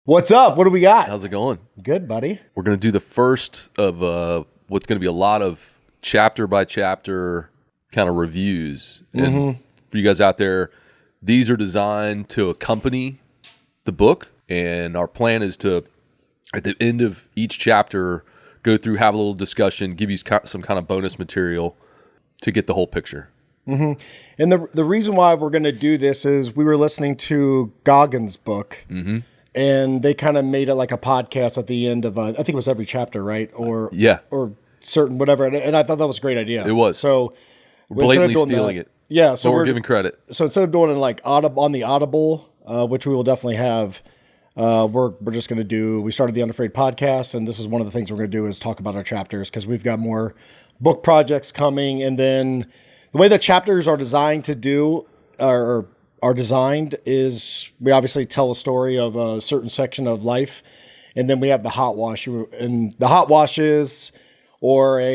What's up? What do we got? How's it going? Good, buddy. We're going to do the first of what's going to be a lot of chapter by chapter kind of reviews. And for you guys out there, these are designed to accompany the book. And our plan is to, at the end of each chapter, go through, have a little discussion, give you some kind of bonus material to get the whole picture. And the reason why we're going to do this is we were listening to Goggins' book. And they kind of made it like a podcast at the end of, I think it was every chapter, right? Or certain whatever. And I thought that was a great idea. It was. So blatantly stealing it. Yeah. So we're giving credit. So instead of doing it like on the Audible, which we will definitely have, we're just going to do, we started the UNAFRAID podcast. And this is one of the things we're going to do is talk about our chapters because we've got more book projects coming. And then the way the chapters are designed to do are designed is we obviously tell a story of a certain section of life, and then we have the hot wash. And the hot wash is, or a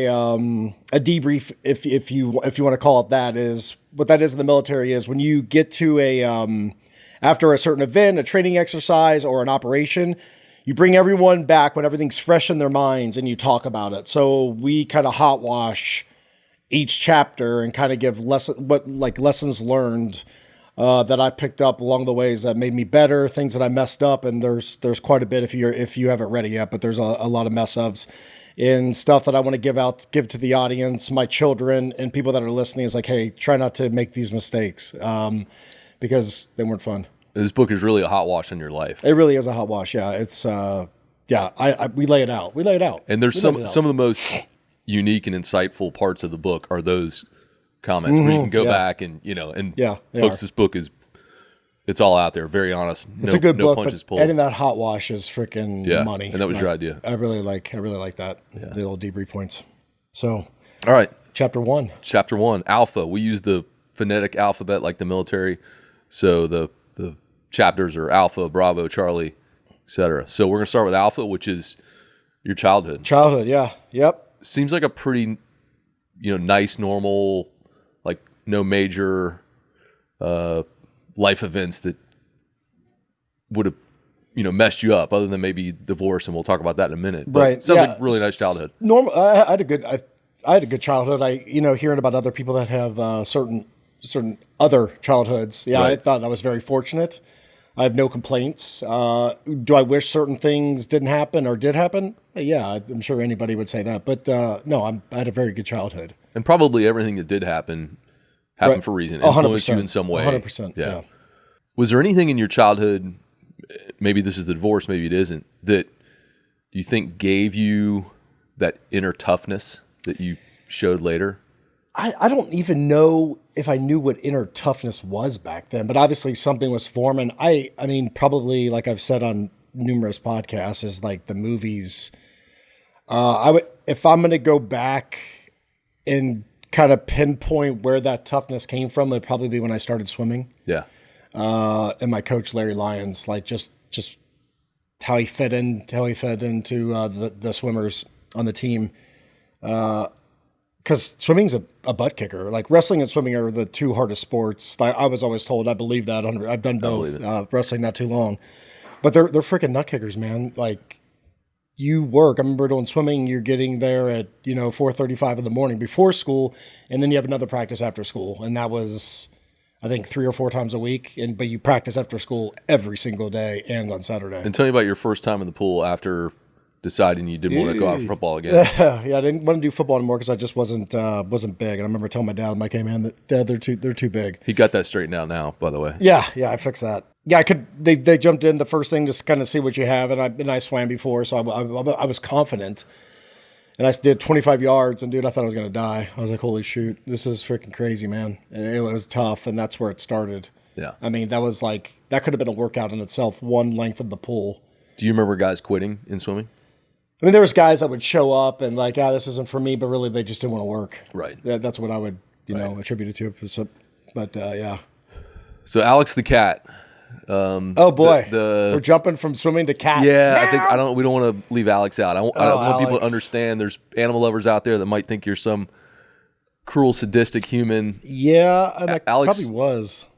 debrief, if you want to call it that, is what that is in the military is when you get to after a certain event, a training exercise or an operation, you bring everyone back when everything's fresh in their minds and you talk about it. So we kind of hot wash each chapter and kind of give lessons learned that I picked up along the ways that made me better, things that I messed up, and there's quite a bit if you haven't read it yet, but there's a lot of mess ups and stuff that I want to give to the audience, my children, and people that are listening. Is like, hey, try not to make these mistakes because they weren't fun. This book is really a hot wash in your life. It really is a hot wash. Yeah, it's we lay it out. We lay it out. And there's some of the most unique and insightful parts of the book are those comments where you can go back and this book is, it's all out there, very honest. It's a good book, punches but pulled. adding that hot wash is freaking money. And that was your idea. I really like that. The little debrief points. So all right, chapter one, alpha. We use the phonetic alphabet like the military, so the chapters are Alpha, Bravo, Charlie, etc. So we're gonna start with Alpha, which is your childhood. Seems like a pretty nice, normal, like no major life events that would have messed you up, other than maybe divorce, and we'll talk about that in a minute. But right? Sounds like a really nice childhood. Normal. I had a good childhood. Hearing about other people that have certain other childhoods. Yeah, right. I thought I was very fortunate. I have no complaints. Do I wish certain things didn't happen or did happen? Yeah, I'm sure anybody would say that. But no, I had a very good childhood. And probably everything that did happened for a reason. Influenced you in some way. 100%. Yeah. Was there anything in your childhood, maybe this is the divorce, maybe it isn't, that you think gave you that inner toughness that you showed later? I don't even know if I knew what inner toughness was back then, but obviously something was forming. I mean, probably like I've said on numerous podcasts, is like the movies. If I'm going to go back and kind of pinpoint where that toughness came from, it'd probably be when I started swimming. Yeah. And my coach, Lyons, like just how he fit into the swimmers on the team. Because swimming's a butt kicker. Like wrestling and swimming are the two hardest sports. I was always told. I believe that. I've done both. Wrestling not too long, but they're freaking nut kickers, man. Like you work. I remember doing swimming. You're getting there at 4:35 in the morning before school, and then you have another practice after school, and that was I think 3 or 4 times a week. But you practice after school every single day and on Saturday. And tell me about your first time in the pool after deciding you didn't want to go out for football again. Yeah, I didn't want to do football anymore because I just wasn't big. And I remember telling my dad when I came in that, Dad, they're too big. He got that straightened out now, by the way. Yeah, I fixed that. Yeah, I could. They jumped in the first thing to kind of see what you have, and I swam before, so I was confident. And I did 25 yards, and dude, I thought I was gonna die. I was like, holy shoot, this is freaking crazy, man. And it was tough, and that's where it started. Yeah. I mean, that could have been a workout in itself, one length of the pool. Do you remember guys quitting in swimming? I mean, there was guys that would show up and like, this isn't for me, but really they just didn't want to work. Right. That's what I would, attribute it to. So, but yeah. So Alex the cat. Oh boy, we're jumping from swimming to cats. Yeah, I think we don't want to leave Alex out. I want people to understand. There's animal lovers out there that might think you're some cruel, sadistic human. Yeah, and Alex probably was.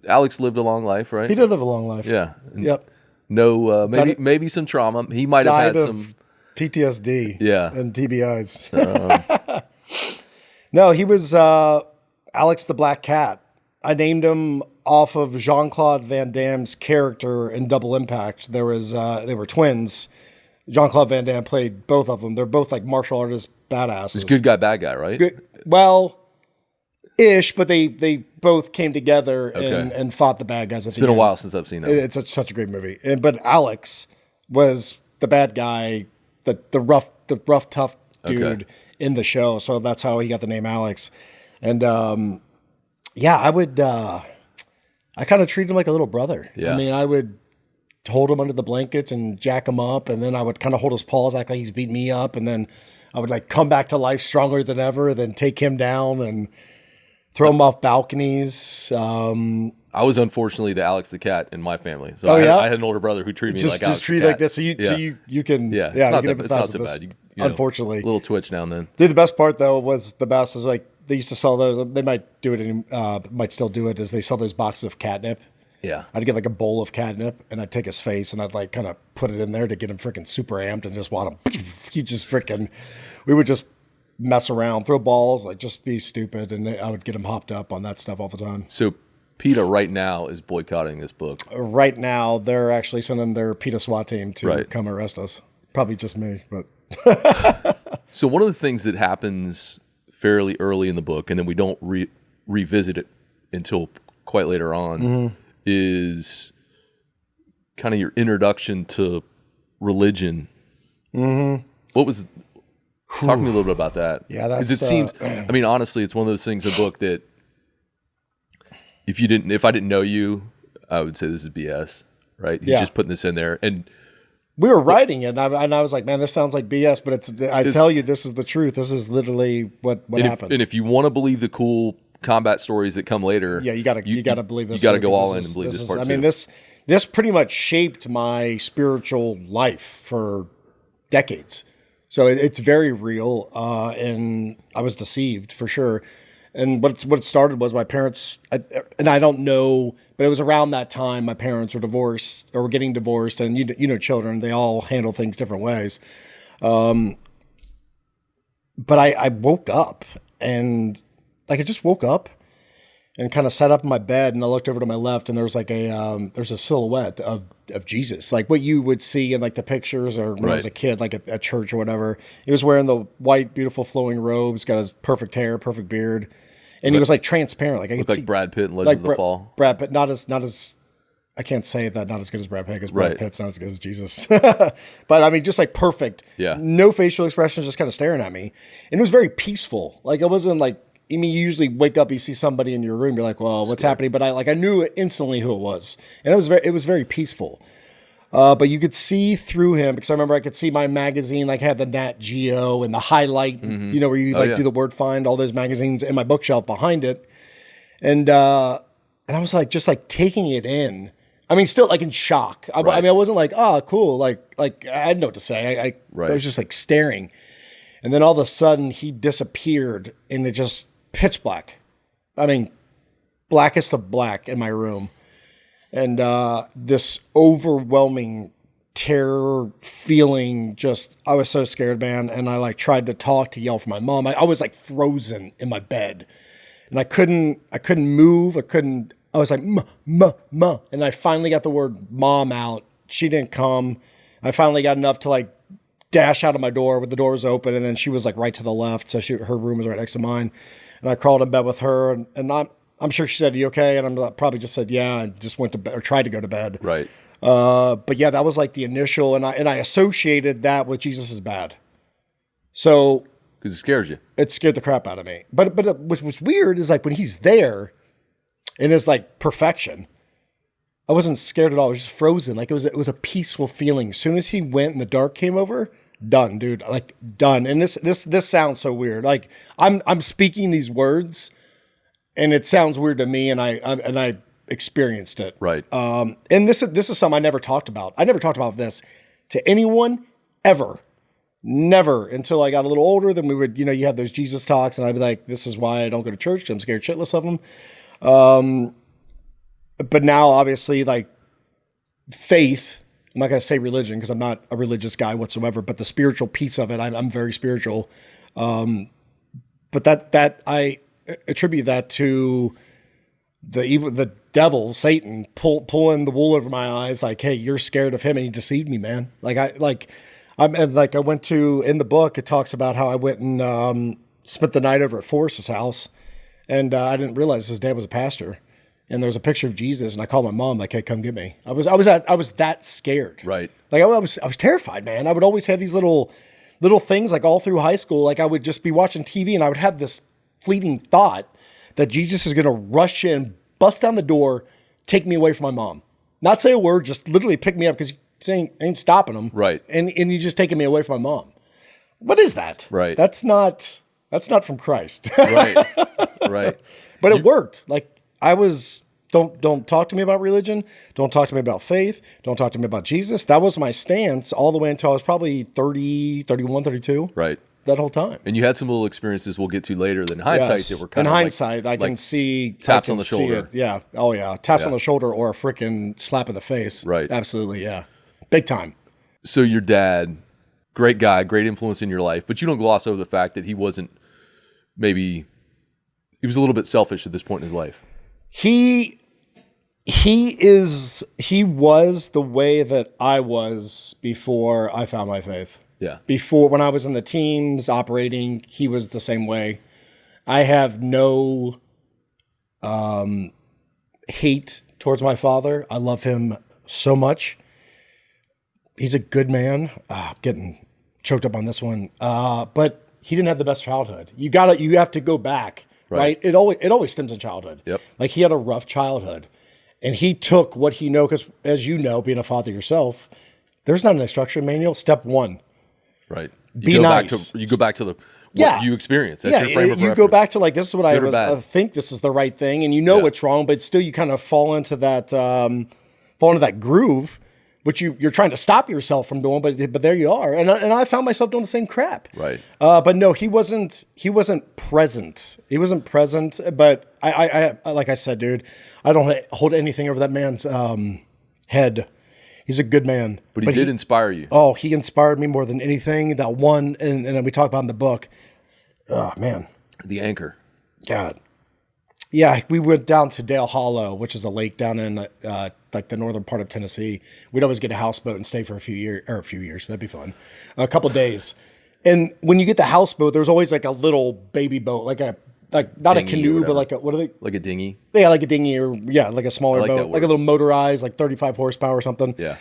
Alex lived a long life, right? He did live a long life. Yeah. Yep. No, maybe some trauma. He might have had some PTSD. Yeah. And TBIs. No, he was Alex the Black Cat. I named him off of Jean-Claude Van Damme's character in Double Impact. They were twins. Jean-Claude Van Damme played both of them. They're both like martial artist badasses. It's good guy, bad guy, right? Well, ish, but they both came together and fought the bad guys. It's been a while since I've seen that. It's such a great movie. But Alex was the bad guy, the rough, tough dude in the show. So that's how he got the name Alex. And I kind of treated him like a little brother. Yeah. I mean, I would hold him under the blankets and jack him up, and then I would kind of hold his paws, act like he's beating me up, and then I would like come back to life stronger than ever, then take him down and throw him off balconies. I was unfortunately the Alex the cat in my family. So I had an older brother who treated me like Alex treat the cat. like this. So you can it's not so bad. You unfortunately, a little twitch now and then. Dude, the best part though was like they used to sell those. They might do it. Might still do it. Is they sell those boxes of catnip. Yeah. I'd get like a bowl of catnip and I'd take his face and I'd like kind of put it in there to get him freaking super amped and just want him. We would just mess around, throw balls, like just be stupid. And I would get him hopped up on that stuff all the time. So PETA right now is boycotting this book. Right now, they're actually sending their PETA SWAT team to come arrest us. Probably just me, but. So one of the things that happens fairly early in the book, and then we don't revisit it until quite later on, is kind of your introduction to religion. What was? Talk to me a little bit about that. Yeah, that's because it seems. I mean, honestly, it's one of those things in the book that if I didn't know you, I would say this is BS. Right? He's just putting this in there, and we were writing it, and I was like, man, this sounds like BS, but I tell you, this is the truth. This is literally what happened. And if you want to believe the cool combat stories that come later, you gotta believe this. You gotta go all in and believe this part too. I mean, this pretty much shaped my spiritual life for decades. So it's very real, and I was deceived for sure. And what it started was my parents, and I don't know, but it was around that time my parents were divorced or were getting divorced, and you know, children, they all handle things different ways. But I woke up and like I just woke up and kind of sat up in my bed, and I looked over to my left, and there was like there's a silhouette of Jesus, like what you would see in like the pictures or when I was a kid, like at church or whatever. He was wearing the white, beautiful flowing robes, got his perfect hair, perfect beard, and he was like transparent, like I could see Brad Pitt in Legends of the Fall. Brad Pitt, not as I can't say that, not as good as Brad Pitt, because Brad Pitt's not as good as Jesus. But I mean, just like perfect, no facial expressions, just kind of staring at me, and it was very peaceful. Like it wasn't like. I mean, you usually wake up, you see somebody in your room, you're like, well, what's happening? But I knew instantly who it was. And it was very peaceful. But you could see through him, because I remember I could see my magazine, like had the Nat Geo and the Highlight, you know, where you do the word find, all those magazines in my bookshelf behind it. And I was like, just like taking it in. I mean, still like in shock. I mean, I wasn't like, oh, cool. Like I had no to say. I was just like staring. And then all of a sudden he disappeared and it just pitch black. I mean, blackest of black in my room. And this overwhelming terror feeling, I was so scared, man. And I like tried to talk, to yell for my mom. I was like frozen in my bed. And I couldn't move. I was like, ma. And I finally got the word mom out. She didn't come. I finally got enough to like dash out of my door when the door was open. And then she was like right to the left. So her room was right next to mine. And I crawled in bed with her, and I'm sure she said, "You okay?" And I'm probably just said, "Yeah," and just went to bed or tried to go to bed. Right. But yeah, that was like the initial, and I associated that with Jesus is bad. So because it scares you. It scared the crap out of me. But what was weird is like when he's there, in his like perfection, I wasn't scared at all. I was just frozen. Like it was a peaceful feeling. As soon as he went and the dark came over. Done, dude. Like done. And this sounds so weird. Like I'm speaking these words, and it sounds weird to me. And I experienced it. Right. And this is something I never talked about. I never talked about this to anyone ever. Never until I got a little older. Then we would, you have those Jesus talks, and I'd be like, "This is why I don't go to church. 'Cause I'm scared shitless of them." But now, obviously, like faith. I'm not going to say religion because I'm not a religious guy whatsoever, but the spiritual piece of it, I'm very spiritual. But that I attribute that to the devil, Satan, pulling the wool over my eyes. Like, hey, you're scared of him, and he deceived me, man. I went to, in the book, it talks about how I went and spent the night over at Forrest's house, and I didn't realize his dad was a pastor. And there was a picture of Jesus, and I called my mom, like, hey, come get me. I was that scared. Right. Like I was terrified, man. I would always have these little things, like all through high school. Like I would just be watching TV, and I would have this fleeting thought that Jesus is going to rush in, bust down the door, take me away from my mom. Not say a word, just literally pick me up because he ain't stopping him. Right. And you're just taking me away from my mom. What is that? Right. That's not from Christ. Right. Right. But it worked. Like I was, don't talk to me about religion. Don't talk to me about faith. Don't talk to me about Jesus. That was my stance all the way until I was probably 30, 31, 32. Right. That whole time. And you had some little experiences we'll get to later that in hindsight that were kind in of hindsight, I can see taps I on can the see shoulder. it. Yeah. Oh yeah. Taps on the shoulder or a freaking slap in the face. Right. Absolutely. Yeah. Big time. So your dad, great guy, great influence in your life, but you don't gloss over the fact that he was a little bit selfish at this point in his life. He was the way that I was before I found my faith. Yeah. Before, when I was in the teams operating, he was the same way. I have no hate towards my father. I love him so much. He's a good man. I'm getting choked up on this one. But he didn't have the best childhood. You have to go back, right? It always stems in childhood. Yep. Like he had a rough childhood. And he took what he knows, because as you know, being a father yourself, there's not an instruction manual. Step one. Right. Be nice. You go back to what you experience. That's your frame of you reference. go back to like, this is what I think this is the right thing. And you know what's wrong, but still you kind of fall into that groove, which you're trying to stop yourself from doing, but there you are. And I found myself doing the same crap. Right. But no, he wasn't present. He wasn't present, but I like I said, dude, I don't hold anything over that man's head. He's a good man. But he did inspire you. Oh, he inspired me more than anything. That one, and then we talk about in the book. Oh, man. The anchor. God. Yeah, we went down to Dale Hollow, which is a lake down in like the northern part of Tennessee. We'd always get a houseboat and stay for a few years. That'd be fun. A couple of days. And when you get the houseboat, there's always like a little baby boat, like not a canoe, but like what are they? Like a dinghy? Yeah, like a dinghy or like a smaller boat, like a little motorized, like 35 horsepower or something. Yeah.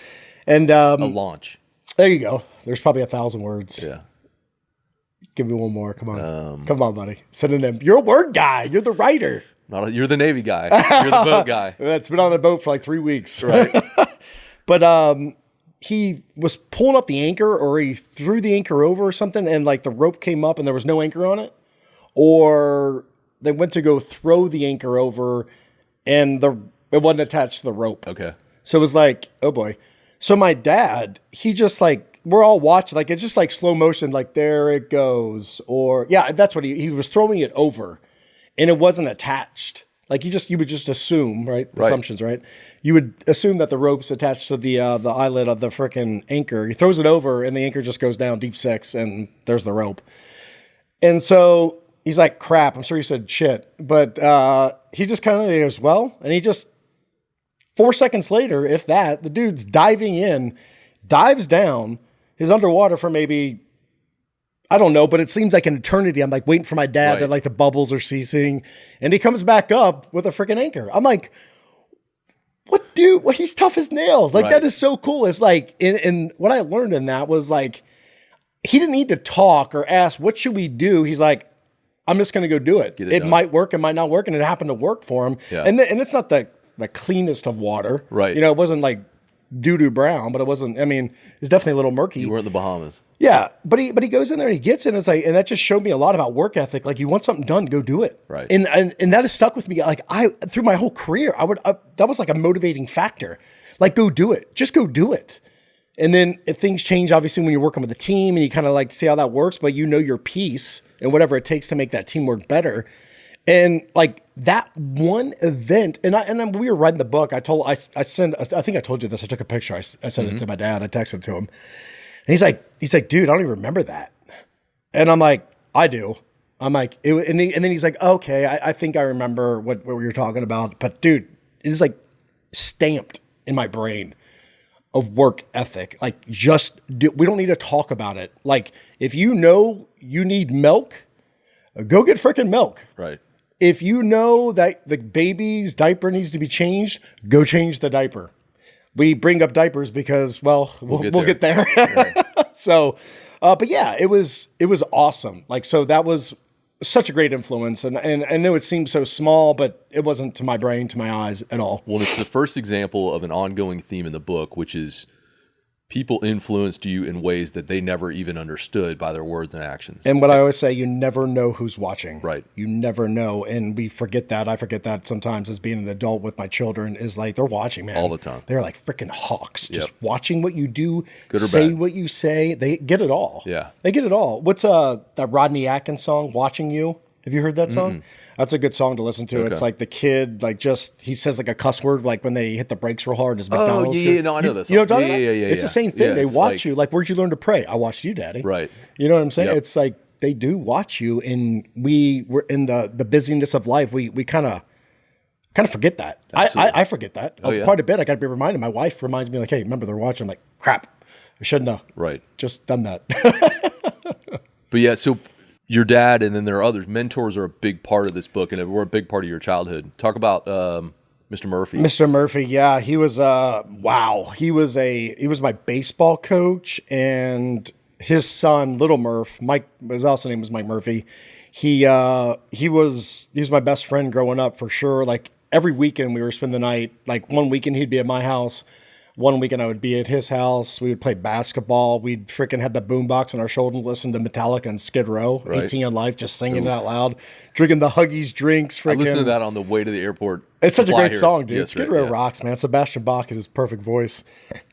And a launch. There you go. There's probably 1,000 words. Yeah. Give me one more. Come on. Come on, buddy. Synonym. You're a word guy. You're the writer. You're the Navy guy. You're the boat guy. That's been on a boat for like 3 weeks. Right. But he was pulling up the anchor, or he threw the anchor over or something, and like the rope came up and there was no anchor on it. Or they went to go throw the anchor over and it wasn't attached to the rope. Okay. So it was like, oh boy. So my dad, he just like, we're all watching, like it's just like slow motion, like there it goes. Or yeah, that's what he was throwing it over and it wasn't attached. Like you would just assume, right? Assumptions, right? You would assume that the rope's attached to the eyelid of the freaking anchor. He throws it over and the anchor just goes down deep 6 and there's the rope. And so he's like, crap. I'm sure he said shit, but he just kind of goes, well, and he just 4 seconds later, if that, the dude's diving in, dives down, he's underwater for maybe, I don't know, but it seems like an eternity. I'm like waiting for my dad that like the bubbles are ceasing, and he comes back up with a freaking anchor. I'm like, what dude? What, he's tough as nails. Like that is so cool. It's like, and what I learned in that was like, he didn't need to talk or ask, what should we do? He's like, I'm just going to go do it. It might work, it might not work. And it happened to work for him. Yeah. And it's not the cleanest of water. Right. You know, it wasn't like doo-doo brown, but it wasn't, I mean, it's definitely a little murky. You weren't in the Bahamas. Yeah. But he goes in there and he gets it. And it's like, and that just showed me a lot about work ethic. Like you want something done, go do it. Right. And that has stuck with me. Like through my whole career, that was like a motivating factor. Like go do it. Just go do it. And then things change, obviously, when you're working with a team and you kind of like see how that works, but you know your piece and whatever it takes to make that team work better. And like that one event, we were writing the book. I think I told you this. I took a picture. I sent it to my dad. I texted it to him. And he's like, dude, I don't even remember that. And I'm like, I do. I'm like, and then he's like, okay, I think I remember what we were talking about. But dude, it is like stamped in my brain of work ethic. Like we don't need to talk about it. Like if you know you need milk, go get freaking milk. Right. If you know that the baby's diaper needs to be changed, go change the diaper. We bring up diapers because, well, we'll get there. Right. So, but yeah, it was awesome. Like, so that was such a great influence. And I know it seems so small, but it wasn't to my brain, to my eyes at all. Well, it's the first example of an ongoing theme in the book, which is people influenced you in ways that they never even understood by their words and actions. And what I always say, you never know who's watching. Right. You never know. And we forget that. I forget that sometimes as being an adult with my children is like, they're watching, man. All the time. They're like freaking hawks, just watching what you do, Good or say bad. what you say. They get it all. Yeah. They get it all. What's that Rodney Atkins song, Watching You? Have you heard that song? That's a good song to listen to. Okay. It's like the kid, like he says like a cuss word, like when they hit the brakes real hard. His McDonald's. Oh, yeah, no, I know this. You know what I'm talking about? Yeah. It's the same thing. They watch you. Like, where'd you learn to pray? I watched you, Daddy. Right. You know what I'm saying? Yep. It's like they do watch you, and we're in the busyness of life. We kind of forget that. I forget that quite a bit. I got to be reminded. My wife reminds me, like, hey, remember they're watching. I'm like, crap, I shouldn't have. Right. Just done that. But yeah, so your dad, and then there are others. Mentors are a big part of this book, and were a big part of your childhood. Talk about Mr. Murphy. Mr. Murphy, yeah, he was wow. He was my baseball coach, and his son, Little Murph, Mike. His also name was Mike Murphy. He was my best friend growing up for sure. Like every weekend we were spend the night. Like one weekend he'd be at my house. One weekend I would be at his house. We would play basketball. We'd freaking have the boombox on our shoulder and listen to Metallica and Skid Row, right. 18 on Life, just singing it out loud, drinking the Huggies drinks. Freaking. I listened to that on the way to the airport. It's such a great song, dude. Skid Row rocks, man. Sebastian Bach had his perfect voice.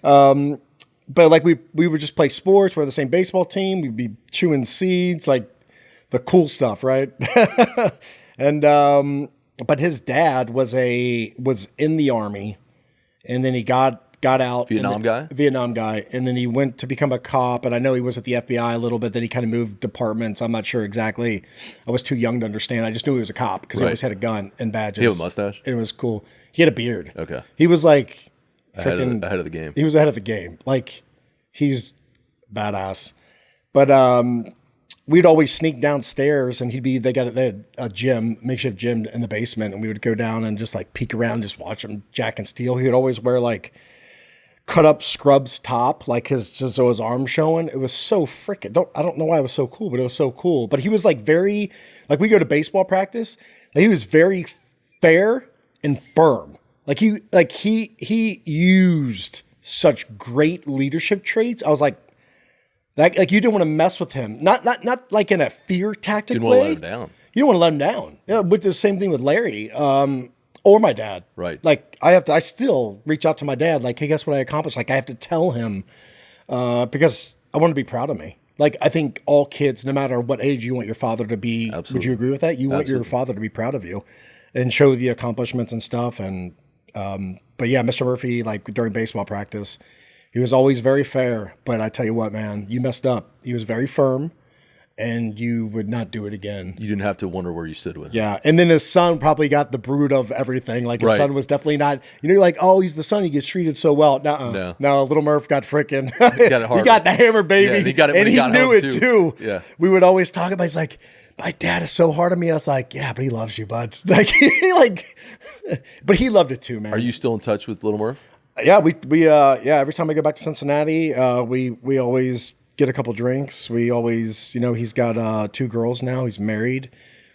But like we would just play sports. We're the same baseball team. We'd be chewing seeds, like the cool stuff, right? And but his dad was in the Army, and then he got out. Vietnam guy. And then he went to become a cop. And I know he was at the FBI a little bit. Then he kind of moved departments. I'm not sure exactly. I was too young to understand. I just knew he was a cop because he always had a gun and badges. He had a mustache? And it was cool. He had a beard. Okay. He was like ahead of the game. He was ahead of the game. Like he's badass. But we'd always sneak downstairs, and they had a gym, makeshift gym in the basement. And we would go down and just like peek around, just watch him jack and steal. He would always wear like cut up scrubs top, like his arms showing. It was so freaking, I don't know why it was so cool, but it was so cool. But he was like very, like we go to baseball practice, and he was very fair and firm. Like he used such great leadership traits. I was like you didn't want to mess with him. Not like in a fear tactic way. Didn't want to let him down. You don't want to let him down. Yeah, but the same thing with Larry. Or my dad. Right. Like I still reach out to my dad. Like, hey, guess what I accomplished? Like I have to tell him because I want to be proud of me. Like I think all kids, no matter what age, you want your father to be. Absolutely. Would you agree with that? You want your father to be proud of you and show the accomplishments and stuff. And but yeah, Mr. Murphy, like during baseball practice, he was always very fair. But I tell you what, man, you messed up. He was very firm. And you would not do it again. You didn't have to wonder where you stood with him. Yeah. And then his son probably got the brood of everything. Like his son was definitely not, you're like, oh, he's the son. He gets treated so well. No, little Murph got freaking, he got the hammer, baby. Yeah, he got it and he knew it too. Yeah. We would always talk about, he's like, my dad is so hard on me. I was like, yeah, but he loves you, bud. Like, but he loved it too, man. Are you still in touch with little Murph? Yeah, every time I go back to Cincinnati, we always get a couple drinks. We always, he's got 2 girls now. He's married.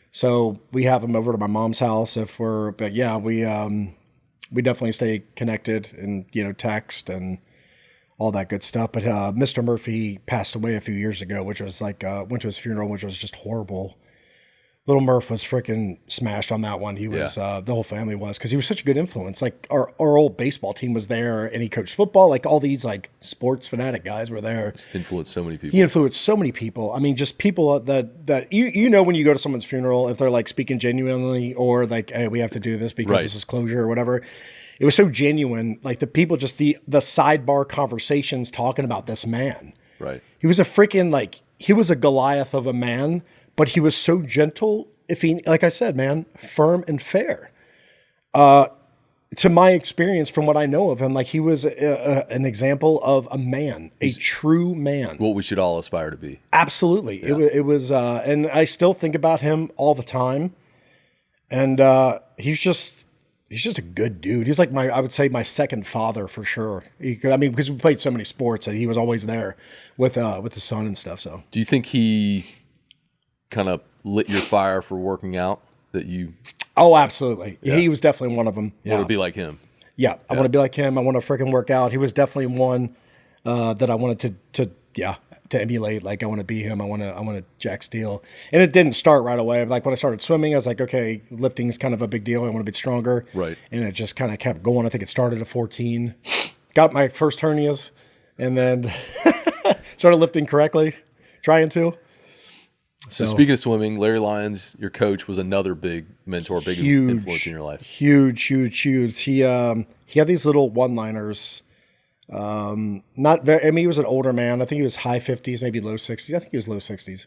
So we have him over to my mom's house but yeah, we definitely stay connected and, text and all that good stuff. But Mr. Murphy passed away a few years ago, which was like, went to his funeral, which was just horrible. Little Murph was freaking smashed on that one. He was, the whole family was, because he was such a good influence. Like our old baseball team was there, and he coached football. Like all these like sports fanatic guys were there. Influenced so many people. He influenced so many people. I mean, just people that you know when you go to someone's funeral, if they're like speaking genuinely or like, hey, we have to do this because this is closure or whatever. It was so genuine. Like the people, just the sidebar conversations talking about this man. Right. He was a freaking he was a Goliath of a man, but he was so gentle. If he, like I said, man, firm and fair. To my experience, from what I know of him, like he was an example of a man, a true man. What we should all aspire to be. Absolutely. Yeah. It was, and I still think about him all the time. And he's just a good dude. He's like I would say my second father for sure. Because we played so many sports and he was always there with his son and stuff. So, do you think he kind of lit your fire for working out that you? Oh, absolutely. Yeah. He was definitely one of them. Yeah. Want to be like him. Yeah. I want to be like him. I want to freaking work out. He was definitely one that I wanted to emulate. Like I want to be him. I want to jack steel. And it didn't start right away. Like when I started swimming, I was like, okay, lifting is kind of a big deal. I want to be stronger. Right. And it just kind of kept going. I think it started at 14. Got my first hernias and then started lifting correctly, trying to. So speaking of swimming, Larry Lyons, your coach, was another big mentor, big influence in your life. Huge. He had these little one-liners. Not very. I mean, he was an older man. I think he was high 50s, maybe low 60s. I think he was low 60s.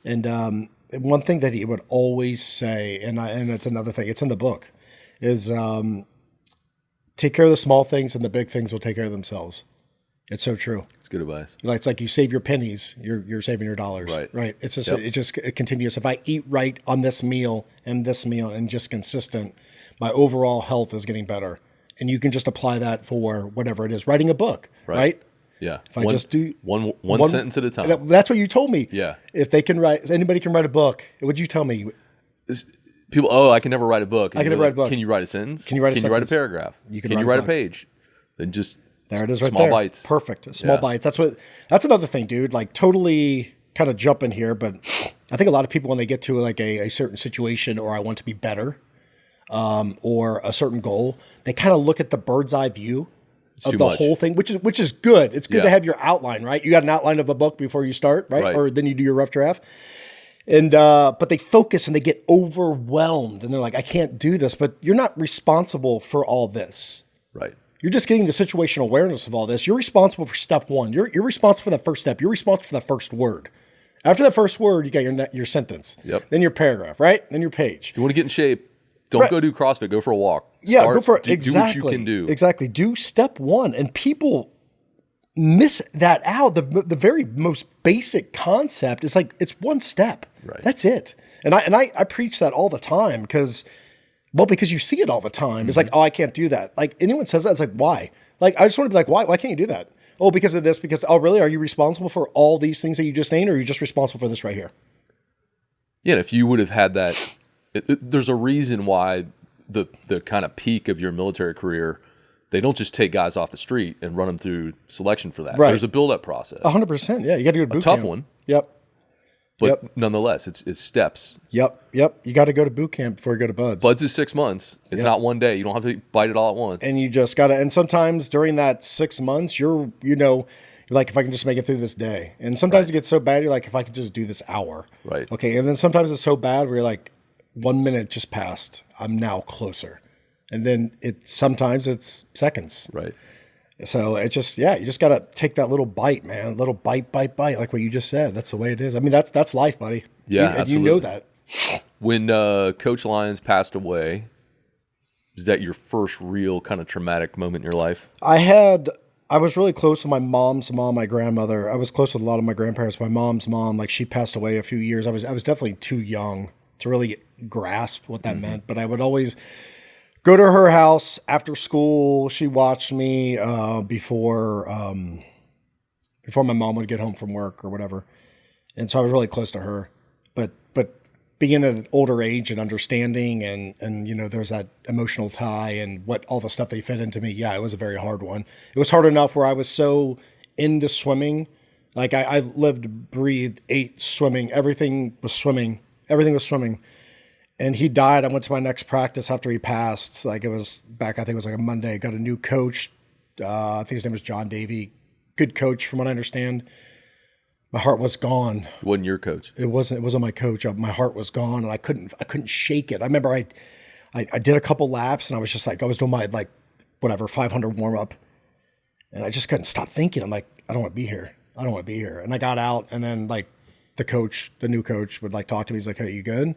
And one thing that he would always say, and it's another thing. It's in the book, is take care of the small things, and the big things will take care of themselves. It's so true. It's good advice. It's like you save your pennies, you're saving your dollars. Right. It's just it continues. If I eat right on this meal and just consistent, my overall health is getting better. And you can just apply that for whatever it is. Writing a book, right? Yeah. If I just do one sentence at a time. That's what you told me. Yeah. If anybody can write a book. What'd you tell me? People, I can never write a book. I can never write a book. Can you write a sentence? Can you write a paragraph? Can you write a page? Then just there it is, right small there. Bites. Perfect. Small bites. That's another thing, dude. Like totally kind of jump in here, but I think a lot of people when they get to like a certain situation or I want to be better, or a certain goal, they kind of look at the bird's eye view of the whole thing, which is good. It's good to have your outline, right? You got an outline of a book before you start, right? Or then you do your rough draft. And but they focus and they get overwhelmed and they're like, I can't do this, but you're not responsible for all this. Right. You're just getting the situational awareness of all this. You're responsible for step one. You're responsible for that first step. You're responsible for that first word. After that first word, you got your sentence. Yep. Then your paragraph, right? Then your page. If you want to get in shape, don't go do CrossFit. Go for a walk. Go for do what you can do. Exactly. Do step one. And people miss that out. The very most basic concept is like it's one step. Right. That's it. And I preach that all the time because you see it all the time. It's like, oh, I can't do that. Like anyone says that, it's like, why? Like I just want to be like, why can't you do that? Oh, because of this. Because oh, really? Are you responsible for all these things that you just named, or are you just responsible for this right here? Yeah. And if you would have had that. There's a reason why the kind of peak of your military career, they don't just take guys off the street and run them through selection for that. Right. There's a build-up process. 100%. Yeah, you got to go to boot camp. Tough one. Yep. But nonetheless, it's steps. Yep. You got to go to boot camp before you go to Buds. Buds is 6 months. It's not one day. You don't have to bite it all at once. And you just got to. And sometimes during that 6 months, you're like, if I can just make it through this day. And sometimes it gets so bad, you're like, if I could just do this hour. Right. Okay. And then sometimes it's so bad where you're like, 1 minute just passed. I'm now closer. And then sometimes it's seconds. Right. So it's just, you just got to take that little bite, man. A little bite, like what you just said. That's the way it is. I mean, that's life, buddy. Yeah, absolutely. You know that. When Coach Lyons passed away, was that your first real kind of traumatic moment in your life? I was really close with my mom's mom, my grandmother. I was close with a lot of my grandparents. My mom's mom, like she passed away a few years. I was definitely too young to really grasp what that meant, but I would always go to her house after school. She watched me before my mom would get home from work or whatever, and so I was really close to her. But being at an older age and understanding, and there's that emotional tie and what all the stuff they fed into me. Yeah, it was a very hard one. It was hard enough where I was so into swimming, like I lived, breathed, ate swimming. Everything was swimming. everything was swimming. And he died. I went to my next practice after he passed. Like it was back, I think it was like a Monday. Got a new coach. I think his name was John Davey. Good coach from what I understand. My heart was gone. It wasn't your coach. It wasn't my coach. My heart was gone and I couldn't shake it. I remember I did a couple laps and I was just like, I was doing my 500 warm up and I just couldn't stop thinking. I'm like, I don't want to be here. I don't want to be here. And I got out and then the new coach would talk to me. He's like, hey, you good?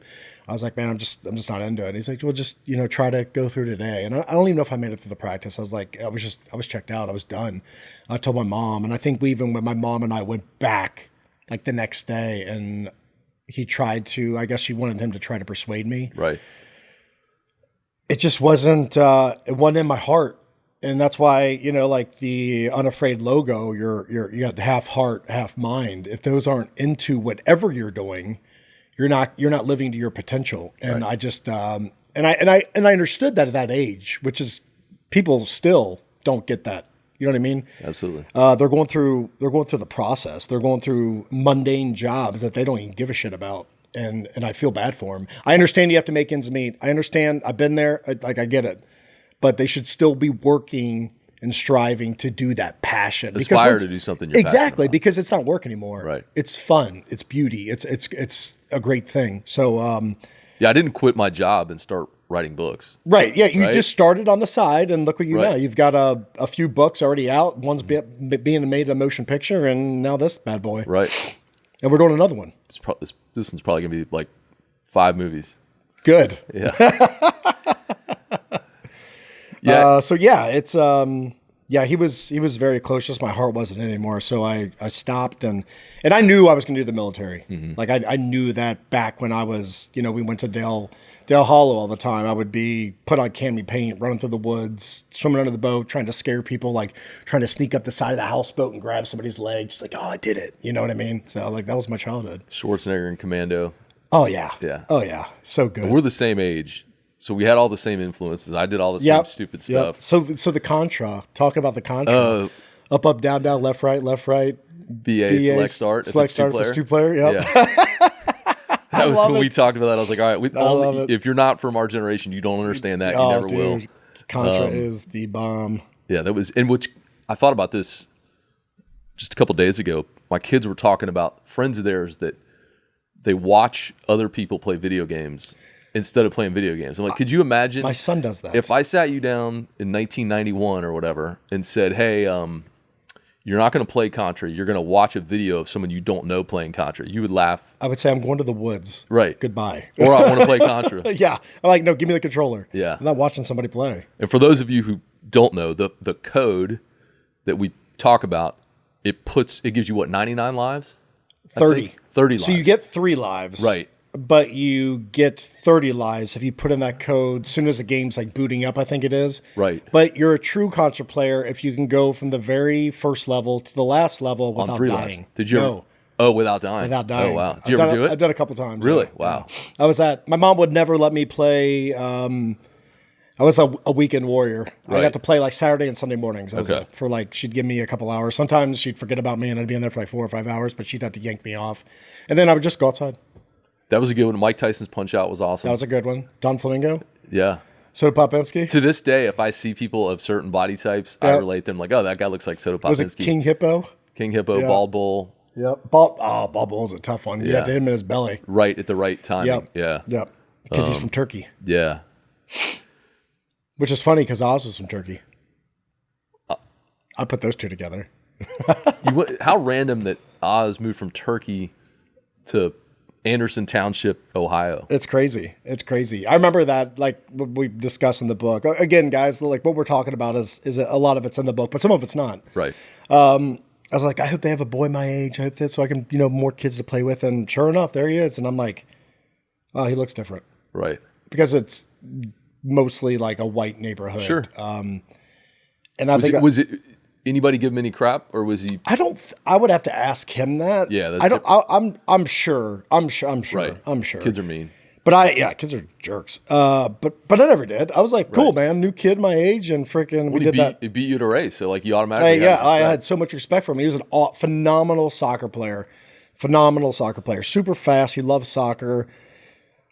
I was like, man, I'm just not into it. He's like, well, just, try to go through today. And I don't even know if I made it through the practice. I was like, I was checked out. I was done. I told my mom. And I think when my mom and I went back the next day and he tried to, I guess she wanted him to try to persuade me. Right. It just wasn't, it wasn't in my heart. And that's why, the UNAFRAID logo, you got half heart, half mind. If those aren't into whatever you're doing, you're not living to your potential. And right. I just, and I understood that at that age, which is people still don't get that. You know what I mean? Absolutely. They're going through the process. They're going through mundane jobs that they don't even give a shit about. And I feel bad for them. I understand you have to make ends meet. I understand. I've been there. I get it. But they should still be working and striving to do that passion. Aspire to do something you're exactly, because it's not work anymore. Right. It's fun. It's beauty. It's a great thing. So yeah, I didn't quit my job and start writing books. Right. Yeah, you just started on the side, and look what you now. You've got a few books already out. One's being made a motion picture, and now this bad boy. Right. And we're doing another one. This one's probably gonna be 5 movies. Good. Yeah. Yeah. It's he was very close. Just my heart wasn't anymore. So I stopped and I knew I was going to do the military. Mm-hmm. I knew that back when I was, we went to Dale Hollow all the time. I would be put on cami paint, running through the woods, swimming under the boat, trying to scare people, trying to sneak up the side of the houseboat and grab somebody's leg. Just oh, I did it. You know what I mean? So that was my childhood. Schwarzenegger and Commando. Oh yeah. Yeah. Oh yeah. So good. And we're the same age. So we had all the same influences. I did all the same stupid stuff. So the Contra, talking about the Contra, up, down, left, right, BA select start. Select start if it's 2-player. Yep. Yeah. That was when we talked about that. I was like, all right, if you're not from our generation, you don't understand that. You never will. Contra is the bomb. Yeah, that was, and which I thought about this just a couple days ago. My kids were talking about friends of theirs that they watch other people play video games instead of playing video games. I'm like, could you imagine? My son does that. If I sat you down in 1991 or whatever and said, hey, you're not going to play Contra. You're going to watch a video of someone you don't know playing Contra. You would laugh. I would say, I'm going to the woods. Right. Goodbye. Or I want to play Contra. Yeah. I'm like, no, give me the controller. Yeah. I'm not watching somebody play. And for those of you who don't know, the code that we talk about, it gives you what, 99 lives? 30. 30 lives. So you get 3 lives. Right. But you get 30 lives if you put in that code as soon as the game's booting up, I think it is. Right. But you're a true Contra player if you can go from the very first level to the last level without dying. Lives. Did you ever? Oh, without dying. Without dying. Oh, wow. Did you ever do it? I've done it a couple times. Really? Yeah. Wow. My mom would never let me play. I was a weekend warrior. Right. I got to play Saturday and Sunday mornings. She'd give me a couple hours. Sometimes she'd forget about me and I'd be in there for 4 or 5 hours, but she'd have to yank me off. And then I would just go outside. That was a good one. Mike Tyson's Punch-Out was awesome. That was a good one. Don Flamingo. Yeah. Soda Popinski. To this day, if I see people of certain body types, I relate them oh, that guy looks like Soda Popinski. Was it King Hippo? King Hippo, yeah. Bald Bull. Yep. Bald Bull's a tough one. You had to hit him in his belly. Right at the right time. Yep. Yeah. Yep. Because he's from Turkey. Yeah. Which is funny because Oz was from Turkey. I put those two together. How random that Oz moved from Turkey to Anderson Township, Ohio. It's crazy. It's crazy. I remember that, we discussed in the book. Again, guys, what we're talking about is a lot of it's in the book, but some of it's not. Right. I was like, I hope they have a boy my age. I hope that so I can, more kids to play with. And sure enough, there he is. And I'm like, oh, he looks different. Right. Because it's mostly a white neighborhood. Sure. And I was it anybody give him any crap, or was he? I would have to ask him that. Yeah, I'm sure. Right. I'm sure. Kids are mean. But kids are jerks. But I never did. I was like, cool, man, new kid my age, and freaking we did that. He beat you to race, so you automatically. I had so much respect for him. He was a phenomenal soccer player, super fast. He loved soccer.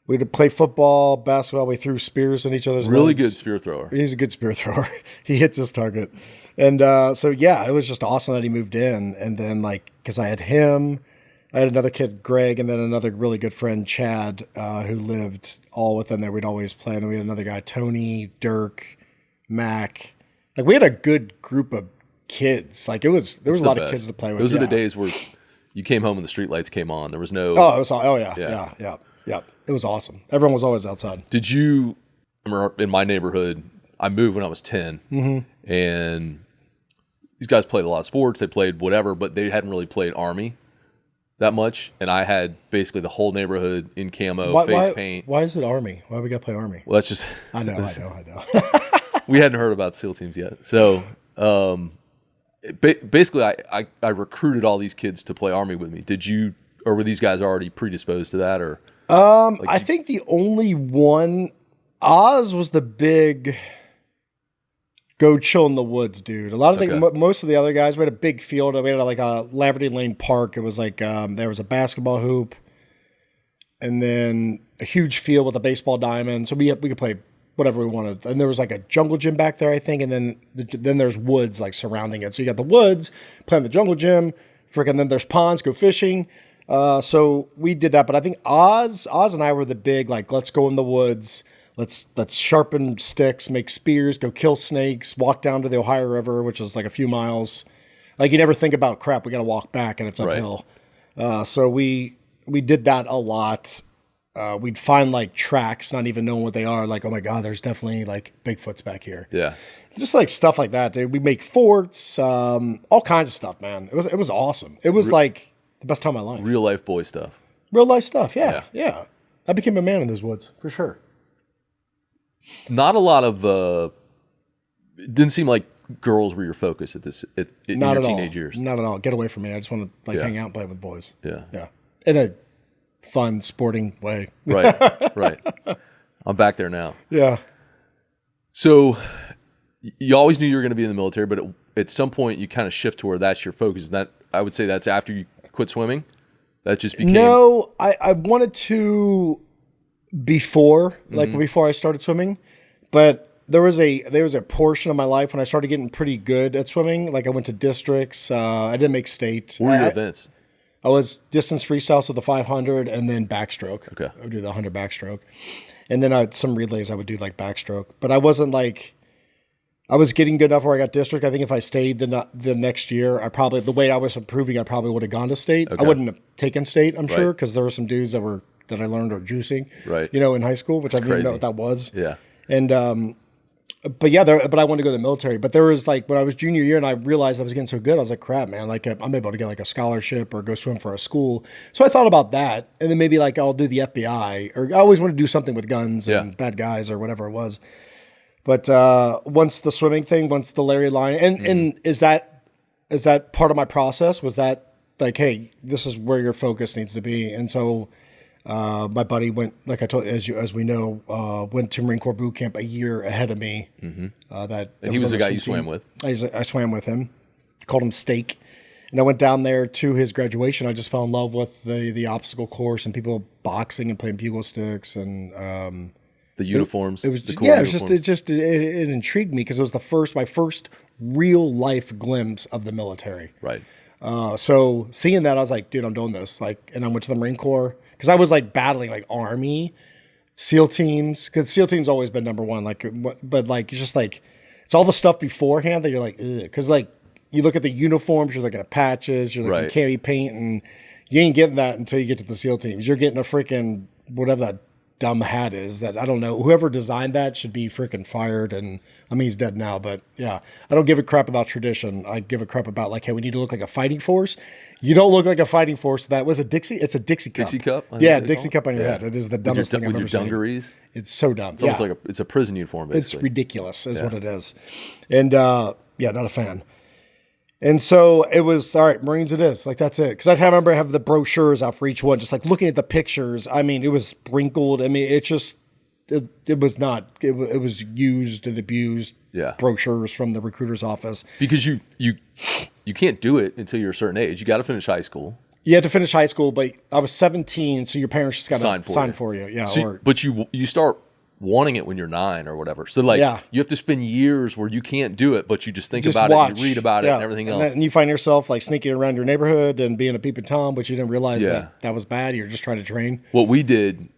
We'd play football, basketball. We threw spears in each other's Really legs. good spear thrower. He's a good spear thrower. He hits his target. And so, yeah, it was just awesome that he moved in. And then, like, because I had him, I had another kid, Greg, and then another really good friend, Chad, who lived all within there. We'd always play. And then we had another guy, Tony, Dirk, Mac. Like, we had a good group of kids. Like, there was a lot of kids to play with. Those are the days where you came home and the street lights came on. There was no... Yeah. It was awesome. Everyone was always outside. Did you... I remember in my neighborhood, I moved when I was 10. Mm-hmm. And these guys played a lot of sports. They played whatever, but they hadn't really played Army that much. And I had basically the whole neighborhood in camo, face paint. Why is it Army? Why we got to play Army? Well, that's just... I know. We hadn't heard about SEAL teams yet. So basically, I recruited all these kids to play Army with me. Did you, or were these guys already predisposed to that? Or I think the only one, Oz was the big go chill in the woods dude. A lot of things, most of the other guys, we had a big field. We had like a Laverty Lane Park. It was like there was a basketball hoop and then a huge field with a baseball diamond. So we could play whatever we wanted. And there was like a jungle gym back there, I think. And then there's woods like surrounding it. So you got the woods, playing the jungle gym, then there's ponds, go fishing. So we did that. But I think Oz and I were the big, like, let's go in the woods. Let's sharpen sticks, make spears, go kill snakes, walk down to the Ohio River, which is like a few miles. Like you never think about crap. We got to walk back and it's uphill. Right. So we did that a lot. We'd find like tracks, not even knowing what they are. Like, oh my God, there's definitely like Bigfoot's back here. Yeah. Just like stuff like that, dude. We make forts, all kinds of stuff, man. It was awesome. It was like the best time of my life. Real life boy stuff. Real life stuff. Yeah. I became a man in those woods for sure. Not a lot of, it didn't seem like girls were your focus in your teenage years. Not at all. Get away from me. I just want to hang out and play with boys. Yeah. Yeah. In a fun, sporting way. Right. I'm back there now. Yeah. So you always knew you were going to be in the military, but at some point you kind of shift to where that's your focus. And that, I would say that's after you quit swimming. That just became... No, I wanted to before I started swimming, but there was a portion of my life when I started getting pretty good at swimming. Like I went to districts. I didn't make state. What were your events? I was distance freestyle, so the 500 and then backstroke. Okay. I would do the 100 backstroke. And then some relays I would do like backstroke. But I wasn't like, I was getting good enough where I got district. I think if I stayed the next year, the way I was improving, I probably would have gone to state. Okay. I wouldn't have taken state, I'm sure, because there were some dudes that I learned were juicing, in high school, which I didn't even know what that was. Yeah. And, but I wanted to go to the military. But there was like, when I was junior year and I realized I was getting so good, I was like, crap, man, like I'm able to get like a scholarship or go swim for a school. So I thought about that. And then maybe like I'll do the FBI, or I always want to do something with guns and bad guys or whatever it was. But once the swimming thing, once the Larry Lyons, and is that part of my process? Was that like, hey, this is where your focus needs to be? And so my buddy went, like I told you, as we know, went to Marine Corps boot camp a year ahead of me. Mm-hmm. And he was the guy you swam with. I swam with him. Called him Steak. And I went down there to his graduation. I just fell in love with the obstacle course and people boxing and playing bugle sticks and the uniforms. It intrigued me because it was my first real life glimpse of the military. Right. So seeing that, I was like, dude, I'm doing this. Like, and I went to the Marine Corps because I was like battling like Army, SEAL teams, because SEAL teams always been number one. Like, but like it's just like it's all the stuff beforehand that you're like, because like you look at the uniforms, you're looking at patches, you're looking at candy paint, and you ain't getting that until you get to the SEAL teams. You're getting a freaking whatever that dumb hat is that I don't know. Whoever designed that should be freaking fired. And I mean, he's dead now, but yeah, I don't give a crap about tradition. I give a crap about like, hey, we need to look like a fighting force. You don't look like a fighting force. That was a Dixie. It's a Dixie cup. Dixie cup? Yeah, Dixie cup on your head. It is the dumbest thing I've ever seen. With your dungarees? It's so dumb. It's almost like it's a prison uniform, basically. It's ridiculous is what it is. And not a fan. And so it was, all right, Marines it is. Like, that's it. Because I remember having the brochures out for each one, just like looking at the pictures. I mean, it was sprinkled. I mean, it just, it was not, it was used and abused brochures from the recruiter's office. Because you can't do it until you're a certain age. You got to finish high school. You had to finish high school, but I was 17, so your parents just got to sign you. for you. Yeah. So, but you start wanting it when you're 9 or whatever. So like you have to spend years where you can't do it, but you just think about it, you read about it and everything else. And you find yourself like sneaking around your neighborhood and being a peeping Tom, but you didn't realize that was bad. You're just trying to train. What we did,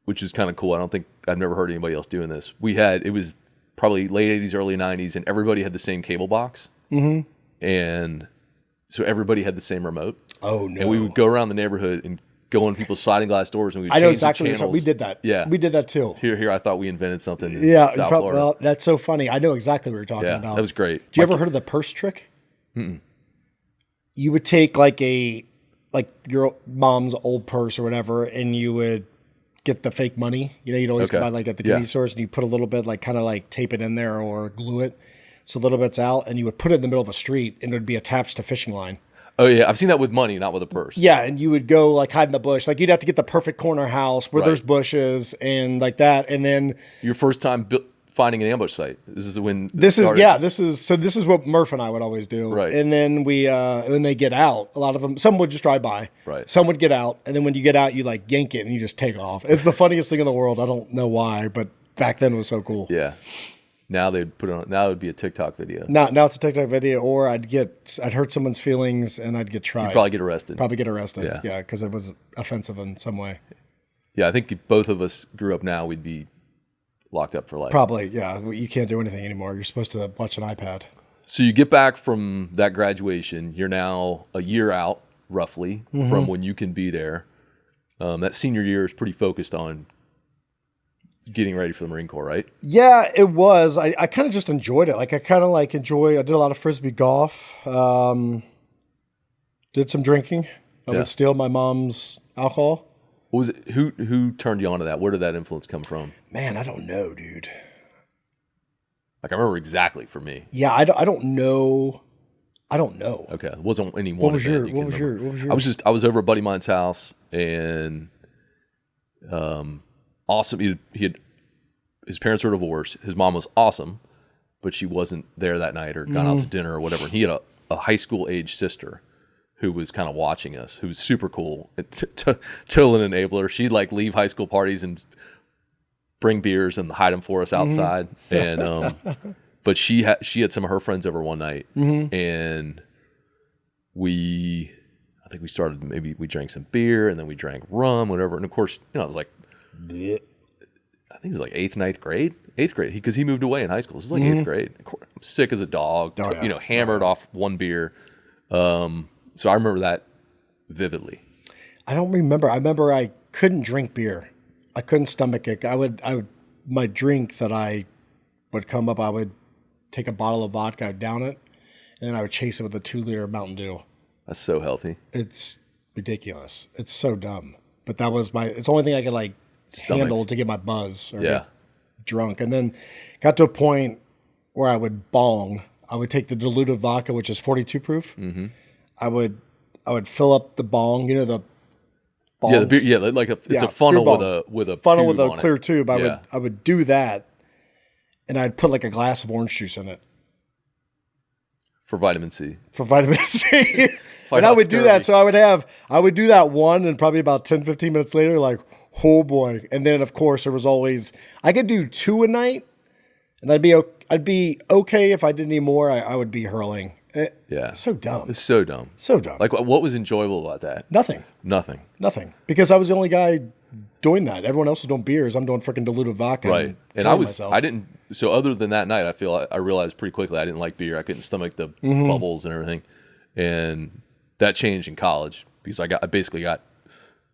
which is kind of cool. I've never heard anybody else doing this. It was probably late 80s, early 90s, and everybody had the same cable box. Mm-hmm. And so everybody had the same remote. Oh, no. And we would go around the neighborhood and go in people's sliding glass doors, and we would change I know exactly the what you're channels. talking. We did that. Yeah. We did that too. Here, I thought we invented something in South Florida. Well, that's so funny. I know exactly what you're talking about. That was great. Did you ever heard of the purse trick? Mm-mm. You would take like your mom's old purse or whatever, and you would get the fake money. You know, you'd always buy like at the convenience stores, and you put a little bit, like kind of like tape it in there or glue it, so a little bit's out, and you would put it in the middle of a street, and it would be attached to fishing line. Oh yeah, I've seen that with money, not with a purse. Yeah, and you would go like hide in the bush. Like you'd have to get the perfect corner house where there's bushes and like that, and then your first time finding an ambush site. This is when this is what Murph and I would always do. Right. And then when they get out, a lot of them, some would just drive by. Right. Some would get out, and then when you get out, you like yank it and you just take off. It's the funniest thing in the world. I don't know why, but back then it was so cool. Yeah. Now they'd put it on. Now it would be a TikTok video. Now it's a TikTok video, or I'd hurt someone's feelings and I'd get tried. You'd probably get arrested. Yeah, because it was offensive in some way. Yeah, I think if both of us grew up now, we'd be locked up for life. Probably, yeah. You can't do anything anymore. You're supposed to watch an iPad. So you get back from that graduation. You're now a year out, roughly, from when you can be there. That senior year is pretty focused on getting ready for the Marine Corps, right? Yeah, it was. I kind of just enjoyed it. Like I did a lot of Frisbee golf. Did some drinking. I would steal my mom's alcohol. What was it? Who turned you on to that? Where did that influence come from? Man, I don't know, dude. Like I remember exactly for me. Yeah, I don't know. I don't know. Okay, it wasn't any one. What was your? I was over at a buddy of mine's house, and awesome. He had his parents were divorced. His mom was awesome, but she wasn't there that night or gone out to dinner or whatever. And he had a high school age sister who was kind of watching us, who was super cool. Total an enabler. She'd like leave high school parties and bring beers and hide them for us outside. And but she had some of her friends over one night, and I think we started, maybe we drank some beer and then we drank rum, whatever. And of course, I was like, I think it was like 8th, 9th grade, because he moved away in high school. This is like 8th grade. I'm sick as a dog, hammered off one beer. So I remember that vividly. I don't remember. I remember I couldn't drink beer. I couldn't stomach it. I would my drink that I would come up, I would take a bottle of vodka, I'd down it, and then I would chase it with a 2-liter Mountain Dew. That's so healthy. It's ridiculous. It's so dumb. But it's the only thing I could like handle to get my buzz or get drunk. And then got to a point where I would bong. I would take the diluted vodka, which is 42 proof. Mm-hmm. I would fill up the bong, the bongs. Yeah, the beer, it's a funnel with a funnel tube with a on clear it. tube. I would do that, and I'd put like a glass of orange juice in it for vitamin C. And I would do that. So I would do that one, and probably about 10, 15 minutes later, like, oh boy. And then of course there was always, I could do 2 a night, and I'd be okay if I did any more. I would be hurling. So dumb. It's so dumb. So dumb. Like what was enjoyable about that? Nothing. Because I was the only guy doing that. Everyone else was doing beers. I'm doing freaking diluted vodka. Right. So other than that night, I realized pretty quickly I didn't like beer. I couldn't stomach the bubbles and everything. And that changed in college because I basically got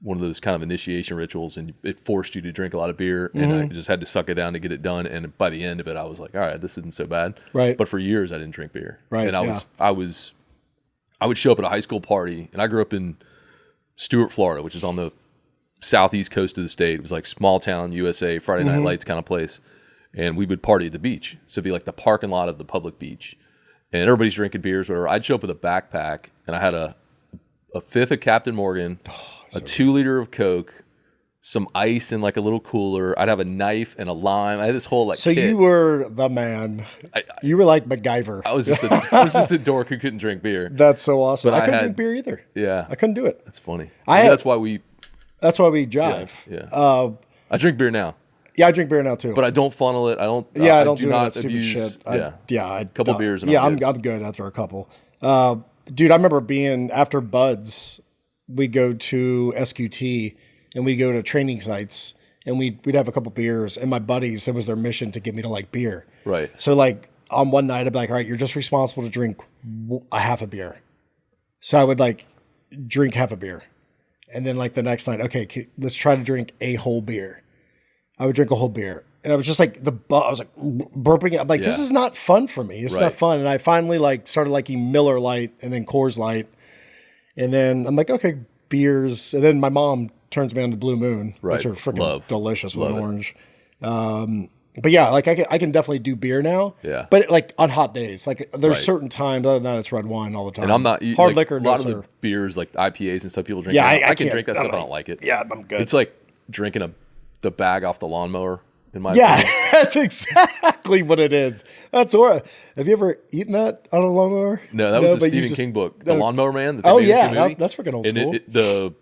one of those kind of initiation rituals, and it forced you to drink a lot of beer, and I just had to suck it down to get it done. And by the end of it, I was like, all right, this isn't so bad. Right. But for years, I didn't drink beer. Right. And I would show up at a high school party, and I grew up in Stuart, Florida, which is on the southeast coast of the state. It was like small town USA, Friday Night Lights kind of place. And we would party at the beach. So it'd be like the parking lot of the public beach. And everybody's drinking beers, or I'd show up with a backpack, and I had a fifth of Captain Morgan, a 2-liter of Coke, some ice in like a little cooler. I'd have a knife and a lime. I had this whole like So kit. you were the man. You were like MacGyver. I was just a dork who couldn't drink beer. That's so awesome. But I couldn't drink beer either. Yeah. I couldn't do it. That's funny. That's why we drive. Yeah. I drink beer now. Yeah, I drink beer now too. But I don't funnel it. I don't. Yeah, I don't do do not that stupid abuse. shit. A couple beers. And I'm good after a couple. Dude, I remember being after Buds, we'd go to SQT and we'd go to training sites and we'd have a couple beers. And my buddies, it was their mission to get me to like beer. Right. So like on one night, I'd be like, all right, you're just responsible to drink a half a beer. So I would like drink half a beer, and then like the next night, okay, let's try to drink a whole beer. I would drink a whole beer. And I was just like, I was like burping. I'm like, this is not fun for me. It's not fun. And I finally like started liking Miller Lite and then Coors Light. And then I'm like, okay, beers. And then my mom turns me on to Blue Moon, which are freaking delicious with an orange. But yeah, like I can definitely do beer now. Yeah. But like on hot days, like there's certain times, other than that, it's red wine all the time. And I'm not hard liquor. A lot of the beers, like IPAs and stuff, people drink. Yeah, I can drink that stuff. I don't like it. Yeah, I'm good. It's like drinking the bag off the lawnmower. In my opinion. That's exactly what it is. That's horrible. Have you ever eaten that on a lawnmower? No, that was the Stephen King book, The Lawnmower Man. That they made into a movie. That's freaking old school.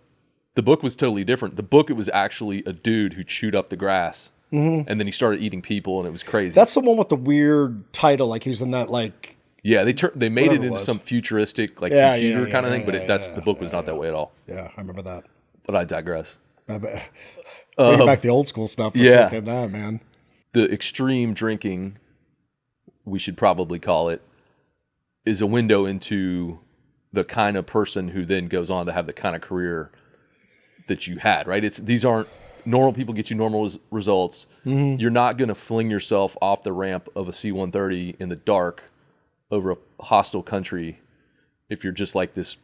The book was totally different. The book, it was actually a dude who chewed up the grass, and then he started eating people, and it was crazy. That's the one with the weird title, like he was in that like. Yeah, they made it into some futuristic like computer kind of thing, but the book was not that way at all. Yeah, I remember that. But I digress. Bring back the old school stuff. Man. The extreme drinking, we should probably call it, is a window into the kind of person who then goes on to have the kind of career that you had, right? These aren't normal people get you normal results. Mm-hmm. You're not going to fling yourself off the ramp of a C-130 in the dark over a hostile country if you're just like this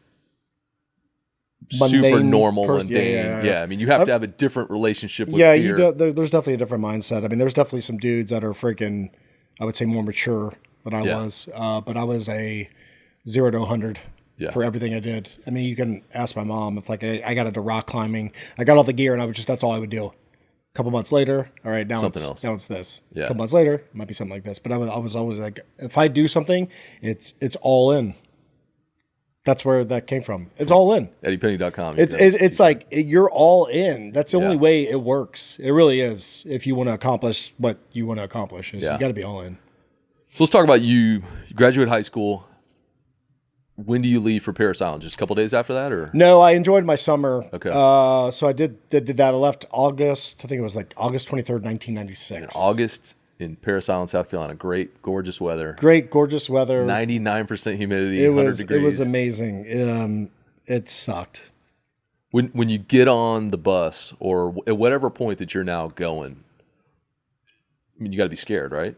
super normal, mundane. Yeah, I mean, you have to have a different relationship with fear. There's definitely a different mindset. I mean, there's definitely some dudes that are freaking, I would say, more mature than I was. But I was a 0 to 100 for everything I did. I mean, you can ask my mom if like I got into rock climbing. I got all the gear and that's all I would do. A couple months later, all right, now it's this. Yeah. A couple months later, it might be something like this. But I was always like, if I do something, it's all in. That's where that came from. It's all in. EddiePenny.com. It's like you're all in. That's the only way it works. It really is. If you want to accomplish what you want to accomplish, you got to be all in. So let's talk about you. You graduate high school. When do you leave for Parris Island? Just a couple days after that, or no? I enjoyed my summer. Okay. So I did that. I left August. I think it was like August 23rd, 1996. In August. In Parris Island, South Carolina. Great, gorgeous weather. 99% humidity, 100 degrees. It was amazing. It sucked. When you get on the bus or at whatever point that you're now going, I mean, you got to be scared, right?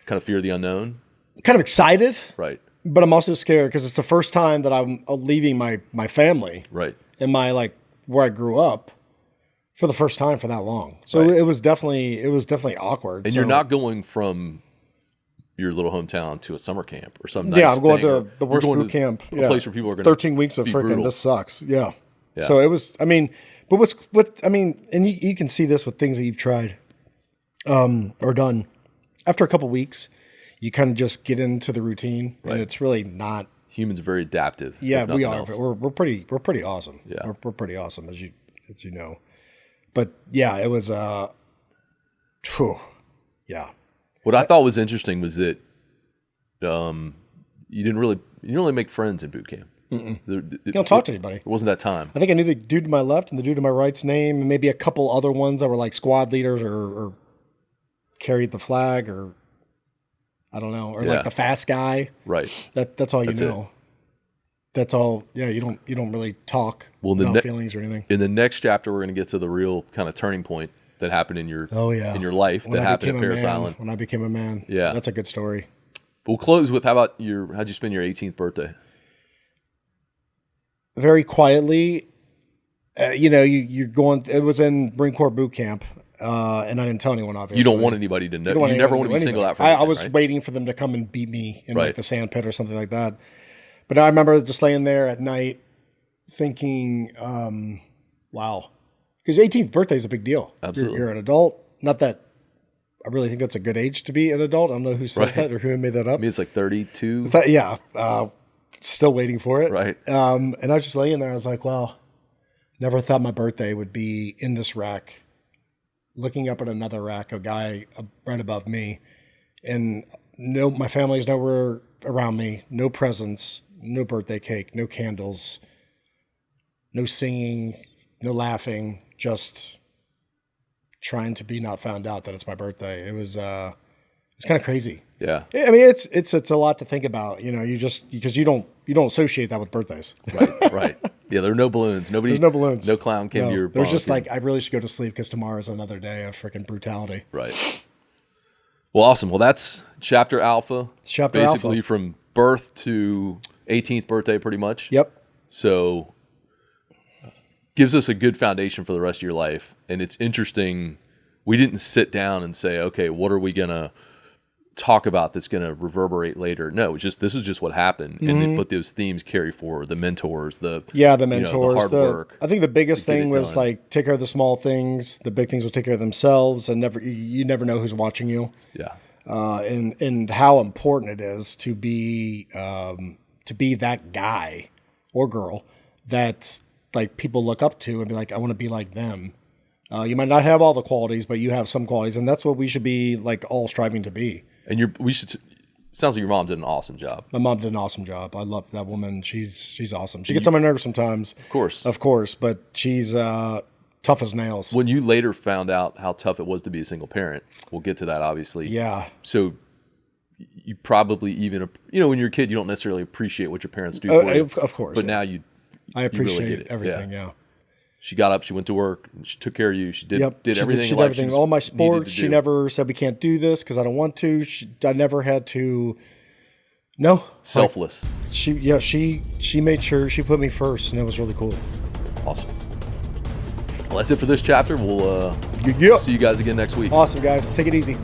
Kind of fear the unknown. Kind of excited. Right. But I'm also scared because it's the first time that I'm leaving my family. Right. And my where I grew up. For the first time for that long. So it was definitely awkward. And you're not going from your little hometown to a summer camp or some nice I'm going to the worst boot camp. A place where people are going 13 weeks of freaking, this sucks. Yeah. So it was, I mean, but and you can see this with things that you've tried or done. After a couple weeks, you kind of just get into the routine and it's really not. Humans are very adaptive. Yeah, we are. But we're pretty awesome. Yeah. We're pretty awesome as you know. But yeah, it was yeah. What I thought was interesting was that you didn't really make friends in boot camp. You don't talk to anybody. It wasn't that time. I think I knew the dude to my left and the dude to my right's name, and maybe a couple other ones that were like squad leaders or carried the flag, or I don't know, or like the fast guy. Right. That's all you know. That's all. Yeah, you don't really talk about feelings or anything. In the next chapter, we're going to get to the real kind of turning point that happened in your life that happened at Parris Island. When I became a man. Yeah, that's a good story. We'll close with how'd you spend your 18th birthday? Very quietly. You're going. It was in Marine Corps boot camp, and I didn't tell anyone. Obviously, you don't want anybody to know. You never want to be singled out for anything, I was waiting for them to come and beat me in like the sand pit or something like that. But I remember just laying there at night thinking, wow. Because 18th birthday is a big deal. Absolutely. You're an adult. Not that I really think that's a good age to be an adult. I don't know who says that or who made that up. I mean, it's like 32. Yeah. Still waiting for it. Right. And I was just laying there. I was like, well, never thought my birthday would be in this rack, looking up at another rack, a guy right above me. And no, my family's nowhere around me. No presents, no birthday cake, no candles, no singing, no laughing, just trying to be not found out that it's my birthday. It was, it's kind of crazy. Yeah. I mean, it's a lot to think about, you just, because you don't associate that with birthdays. Right. Right. Yeah. There are no balloons. There's no balloons. No clown came to your There's just like, I really should go to sleep because tomorrow's another day of freaking brutality. Right. Well, awesome. Well, that's chapter alpha. It's chapter basically alpha. from birth to 18th birthday, pretty much. Yep. So gives us a good foundation for the rest of your life. And it's interesting. We didn't sit down and say, okay, what are we going to talk about that's going to reverberate later? No, this is just what happened. And they put those themes carry forward, the mentors, the mentors, the hard work. I think the biggest thing was done. like, take care of the small things. The big things will take care of themselves, and you never know who's watching you. Yeah. And how important it is to be that guy or girl that like people look up to and be like, I want to be like them. You might not have all the qualities, but you have some qualities, and that's what we should be like all striving to be. And sounds like your mom did an awesome job. My mom did an awesome job. I love that woman. She's awesome. She gets on my nerves sometimes. Of course, but she's tough as nails. When you later found out how tough it was to be a single parent, we'll get to that obviously. Yeah. So you probably even, when you're a kid, you don't necessarily appreciate what your parents do for you. Of course. But now I appreciate really get it. everything. Yeah. She got up, she went to work, and she took care of you. She did everything. She did everything. All my sports. She never said we can't do this because I don't want to. I never had to. No. Selfless. She made sure she put me first, and it was really cool. Awesome. Well, that's it for this chapter. We'll see you guys again next week. Awesome, guys. Take it easy.